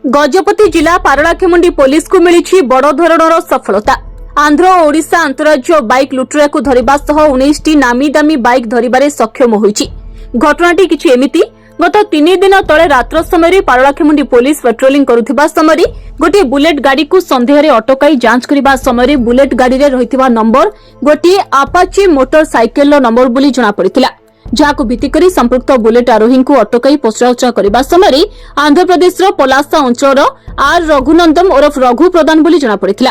गजपति जिला पारलाखेमुंडी पुलिस को मिली बड़ धरणर सफलता। आंध्र और ओडिशा अंतरराज्य बाइक लुटुरा को धरिबा सह 19 टी नामी दामी बाइक धरिबारे सक्षम होईछि। घटनाटी किछि एमिति गत 3 दिन तले रात्र समय पारलाखेमुंडी पुलिस पेट्रोलिंग करुथिबा समय गोटे बुलेट गाड़ी को संदेह रे अटकाई जांच करबा समय बुलेट गाड़ी रे रहिथिबा नंबर गोटे आपाची मोटरसाइकेल नंबर बोली जणा पड़िथिला। जहां भित्ति करी संपृक्त बुलेट आरोही को अटकाई पचराउचरा करबा समय आंध्र प्रदेश पलासा अंचल आर रघुनंदन ओरफ रघु प्रधान बोली जणा पड़िथिला।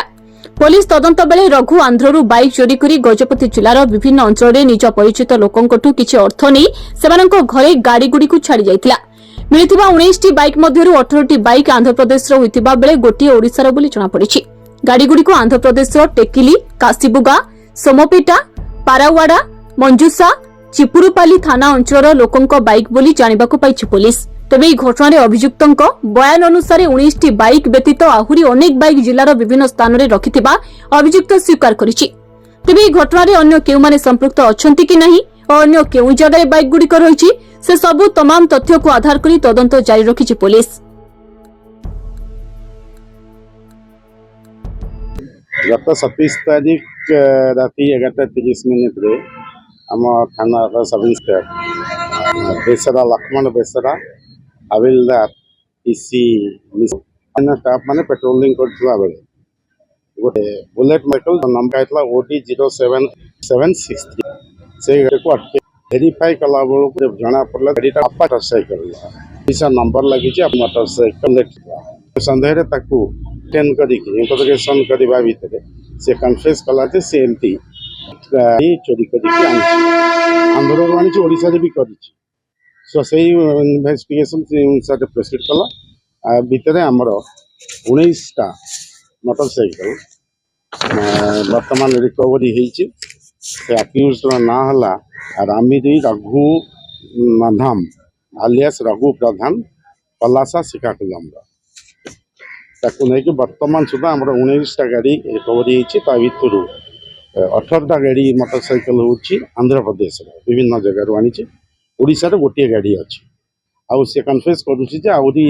पुलिस तदंत बेले रघु आंध्ररू बाइक चोरी करी गजपति जिलार विभिन्न अंचल में निज परिचित लोकंकठू किछि अर्थ नहीं सेमानंको घरे गाड़ी गुडी को छाड़ी जाइथिला। मिलिथिबा 19 टी बाइक मध्यरु 18 टी बाइक आंध्र प्रदेश रो होइतिबा बेले गोटी ओडिसा बोली जणा पड़िछि। गाड़ी गुडी को आंध्र प्रदेश टेकिली, काशीबुगा, सोमपेटा, पारावाड़ा, मंजुसा, चिपुरुपाली थाना अंचल लोकंको बाइक बोली जानिबाकु पाइछि पुलिस। तेबे ई घटना रे अभियुक्तंको बयान अनुसार 19 टी बाइक व्यतीत आहुरी अनेक बाइक जिलार विभिन्न स्थान रे रखिथिबा अभियुक्त स्वीकार करिछि। तेबे ई घटना रे अन्य केउ माने संपृक्त अछंती कि नहीं और अन्य केउ जगह बाइक गुडी को रहिछि से सब तमाम तथ्य को आधार करी तदंत जारी रखिछि पुलिस। गत 27 तारीख राति 11:30 रे आम थाना सब इंस्पेक्टर बेसरा लक्ष्मण बेसरा हविलदार इसी स्टाफ माने पेट्रोलिंग करथिला बेले गोटे बुलेट मेकल नंबर आइतला ओडी 07763 से गाड़ी को अटके वेरीफाई कला बेलू जब जना पड़ला गाड़ीटा मोटरसाइकिल इसा नंबर लागि जे मोटरसाइकिल लेखिला संदेह रे ताकू टेन करी इंटरोगेशन करबा भीतर से कन्फेस कला जे से एमटी गाड़ी चोरी करी आंध्र वाणी ओडिसा रे भी करी सो से इन्वेस्टिगेशन अनुसार प्रोसीड कला भितर आमर 19 टा मोटरसाइकिल वर्तमान रिकवरी होती अक्यूज ना है रामीदी रघु नंदन आलियास रघु प्रधान पलासा श्रीकाकुलम वर्तमान सुधा आम 19 टा गाड़ी रिकवरी होती 18 टा गाड़ी मोटरसाइकिल होची आंध्र प्रदेश विभिन्न जगह आनी ओडिशा रे गोटे गाड़ी अच्छी आउ से कन्फेस करुच्ची आहरी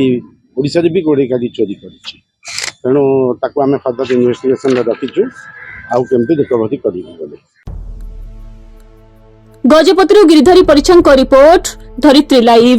ओडिशा रे भी गोटे गाड़ी चोरी करुच्ची तेणु ताकू आम फर्दर इन्वेस्टिगेशन रखीचु आउ केमती रिकवरी करिबो। गजपति गिरिधारी परिछांक रिपोर्ट धरित्री लाइव।